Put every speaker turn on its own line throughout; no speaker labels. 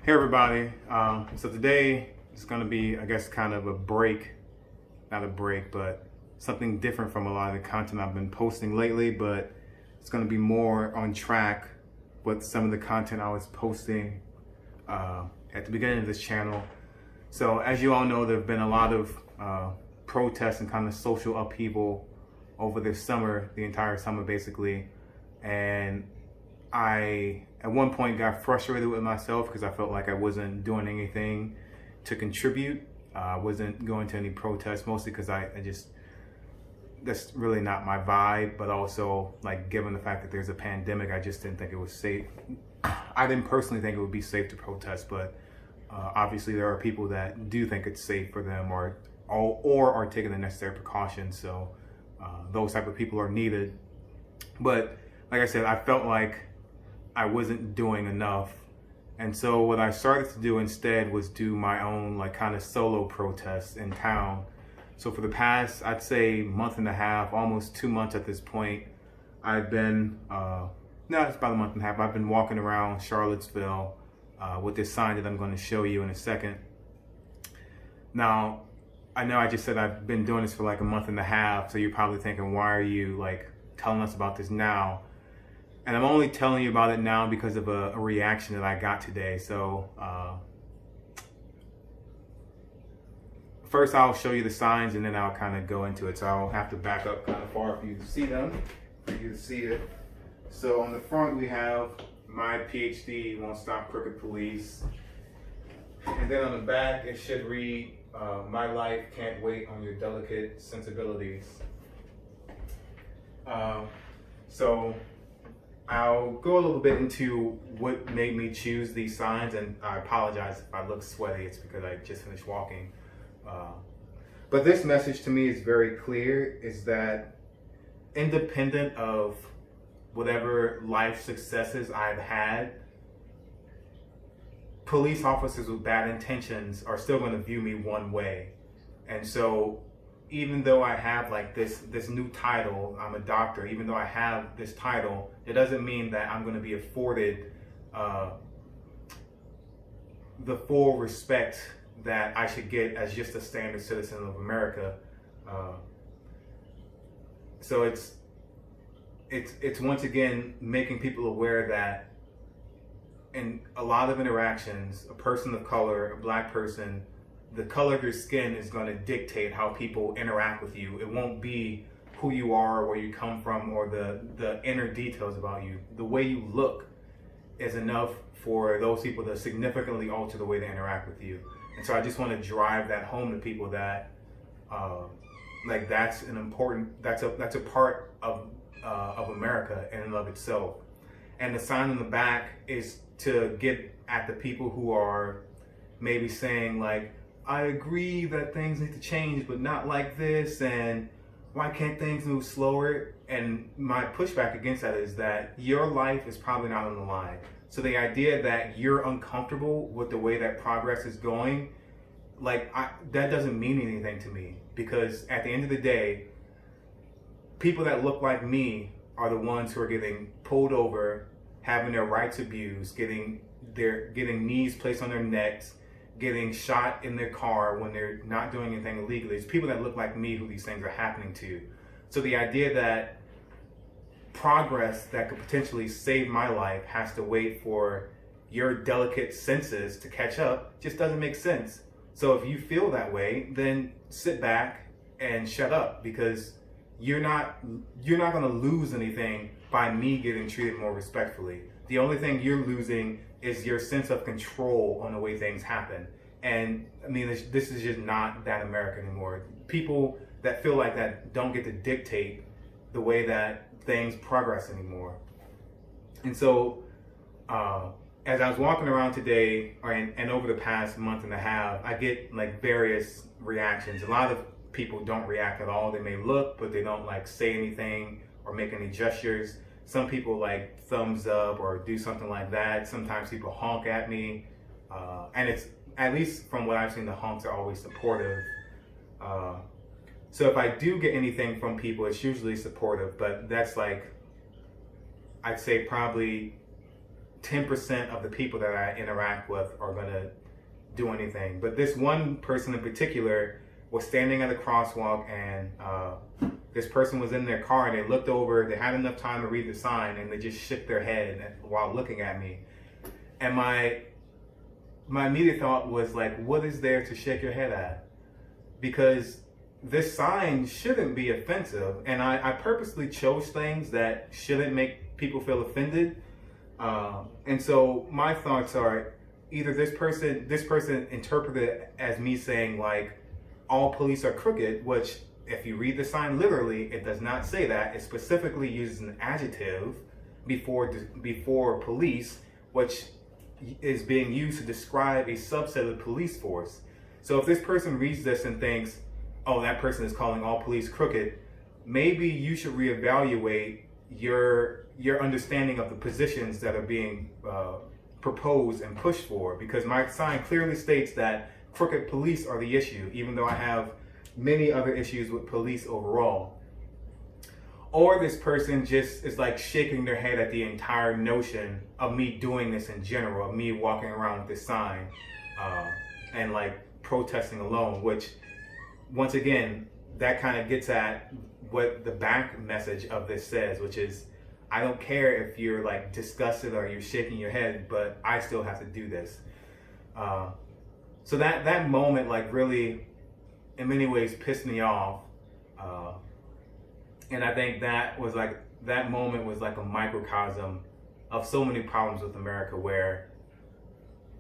Hey everybody, so today is going to be, I guess, kind of a break, not a break, but something different from a lot of the content I've been posting lately, but it's going to be more on track with some of the content I was posting at the beginning of this channel. So as you all know, there have been a lot of protests and kind of social upheaval over this summer, the entire summer basically, and I, at one point, got frustrated with myself because I felt like I wasn't doing anything to contribute. I wasn't going to any protests, mostly because I just, that's really not my vibe. But also, like, given the fact that there's a pandemic, I just didn't think it was safe. I didn't personally think it would be safe to protest, but obviously there are people that do think it's safe for them or are taking the necessary precautions. So those type of people are needed. But like I said, I felt like I wasn't doing enough. And so what I started to do instead was do my own like kind of solo protests in town. So for the past, I'd say month and a half, almost 2 months at this point, I've been, no, it's about a month and a half. I've been walking around Charlottesville with this sign that I'm going to show you in a second. Now, I know I just said I've been doing this for like a month and a half. So you're probably thinking, why are you like telling us about this now? And I'm only telling you about it now because of a reaction that I got today. So first I'll show you the signs and then I'll kind of go into it. So I'll have to back up kind of far for you to see them, for you to see it. So on the front we have my PhD won't stop crooked police. And then on the back it should read, my life can't wait on your delicate sensibilities. So I'll go a little bit into what made me choose these signs, and I apologize if I look sweaty, it's because I just finished walking. But this message to me is very clear, is that independent of whatever life successes I've had, police officers with bad intentions are still going to view me one way. And so even though I have like this new title, I'm a doctor, even though I have this title, it doesn't mean that I'm going to be afforded the full respect that I should get as just a standard citizen of America. So it's once again making people aware that in a lot of interactions, a person of color, a black person, the color of your skin is going to dictate how people interact with you. It won't be who you are, where you come from, or the inner details about you. The way you look is enough for those people to significantly alter the way they interact with you. And so I just want to drive that home to people that like that's an important, that's a part of America in and of itself. And the sign on the back is to get at the people who are maybe saying like, I agree that things need to change, but not like this, and why can't things move slower? And my pushback against that is that your life is probably not on the line. So the idea that you're uncomfortable with the way that progress is going, like that doesn't mean anything to me, because at the end of the day, people that look like me are the ones who are getting pulled over, having their rights abused, getting knees placed on their necks, getting shot in their car when they're not doing anything illegally. It's people that look like me who these things are happening to. So the idea that progress that could potentially save my life has to wait for your delicate senses to catch up just doesn't make sense. So if you feel that way, then sit back and shut up, because you're not going to lose anything by me getting treated more respectfully. The only thing you're losing is your sense of control on the way things happen. And I mean, this is just not that America anymore. People that feel like that don't get to dictate the way that things progress anymore. And so as I was walking around today and over the past month and a half, I get like various reactions. A lot of people don't react at all. They may look, but they don't like say anything or make any gestures. Some people like thumbs up or do something like that. Sometimes people honk at me. And it's, at least from what I've seen, the honks are always supportive. So if I do get anything from people, it's usually supportive, but that's like, I'd say probably 10% of the people that I interact with are going to do anything. But this one person in particular was standing at a crosswalk, and this person was in their car, and they looked over, they had enough time to read the sign, and they just shook their head while looking at me. And my immediate thought was like, what is there to shake your head at? Because this sign shouldn't be offensive, and I purposely chose things that shouldn't make people feel offended. And so my thoughts are, either this person interpreted it as me saying like, all police are crooked, which if you read the sign literally, it does not say that. It specifically uses an adjective before police, which is being used to describe a subset of the police force. So if this person reads this and thinks, oh, that person is calling all police crooked, maybe you should reevaluate your understanding of the positions that are being proposed and pushed for, because my sign clearly states that crooked police are the issue, even though I have many other issues with police overall. Or this person just is like shaking their head at the entire notion of me doing this in general, of me walking around with this sign and like protesting alone, which once again, that kind of gets at what the back message of this says, which is, I don't care if you're like disgusted or you're shaking your head, but I still have to do this. So that moment like really, in many ways, pissed me off. And I think that moment was like a microcosm of so many problems with America, where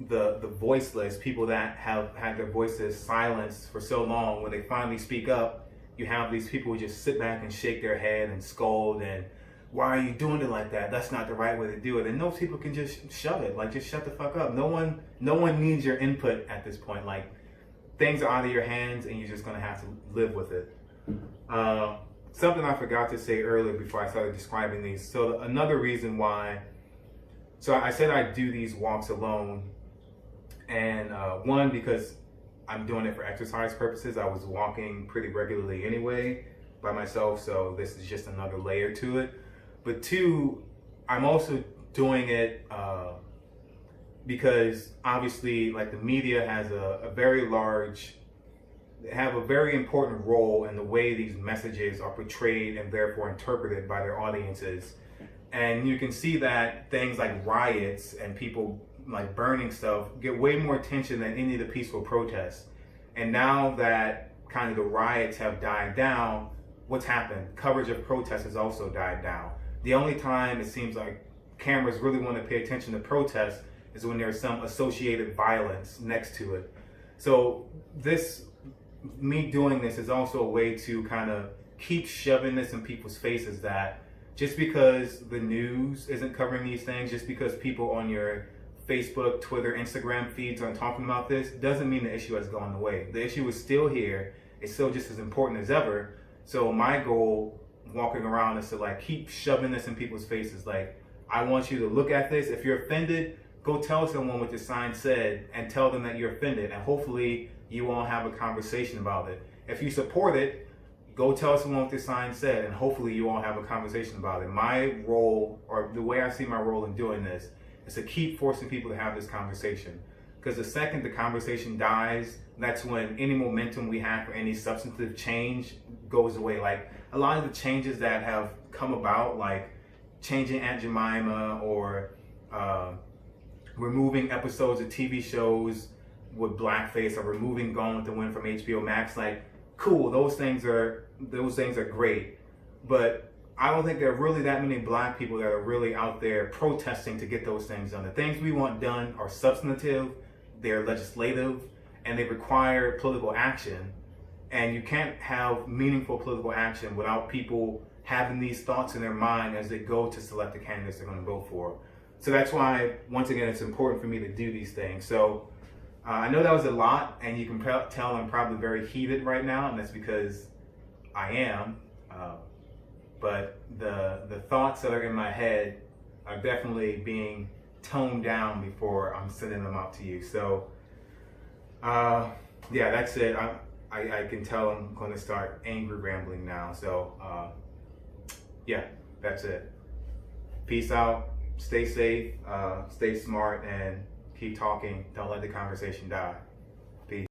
the voiceless, people that have had their voices silenced for so long, when they finally speak up, you have these people who just sit back and shake their head and scold and, why are you doing it like that? That's not the right way to do it. And those people can just shove it, like just shut the fuck up. No one needs your input at this point. Like, things are out of your hands and you're just gonna have to live with it. Something I forgot to say earlier before I started describing these. So another reason why, so I said I do these walks alone, and one, because I'm doing it for exercise purposes. I was walking pretty regularly anyway by myself, so this is just another layer to it. But two, I'm also doing it because obviously, like, the media has a very important role in the way these messages are portrayed and therefore interpreted by their audiences. And you can see that things like riots and people like burning stuff get way more attention than any of the peaceful protests. And now that kind of the riots have died down, what's happened? Coverage of protests has also died down. The only time it seems like cameras really want to pay attention to protests is when there's some associated violence next to it. So me doing this is also a way to kind of keep shoving this in people's faces, that just because the news isn't covering these things, just because people on your Facebook, Twitter, Instagram feeds aren't talking about this, doesn't mean the issue has gone away. The issue is still here. It's still just as important as ever. So my goal walking around is to like keep shoving this in people's faces. Like, I want you to look at this. If you're offended, go tell someone what the sign said and tell them that you're offended, and hopefully you won't have a conversation about it. If you support it, go tell someone what the sign said, and hopefully you won't have a conversation about it. My role, or the way I see my role in doing this, is to keep forcing people to have this conversation. Because the second the conversation dies, that's when any momentum we have for any substantive change goes away. Like, a lot of the changes that have come about, like changing Aunt Jemima, or removing episodes of TV shows with blackface, or removing Gone with the Wind from HBO Max, like, cool, those things are great. But I don't think there are really that many black people that are really out there protesting to get those things done. The things we want done are substantive, they're legislative, and they require political action. And you can't have meaningful political action without people having these thoughts in their mind as they go to select the candidates they're going to vote for. So that's why, once again, it's important for me to do these things. So I know that was a lot, and you can tell I'm probably very heated right now, and that's because I am. But the thoughts that are in my head are definitely being toned down before I'm sending them out to you. So yeah, that's it. I can tell I'm going to start angry rambling now. So yeah, that's it. Peace out. stay safe, stay smart, and keep talking. Don't let the conversation die.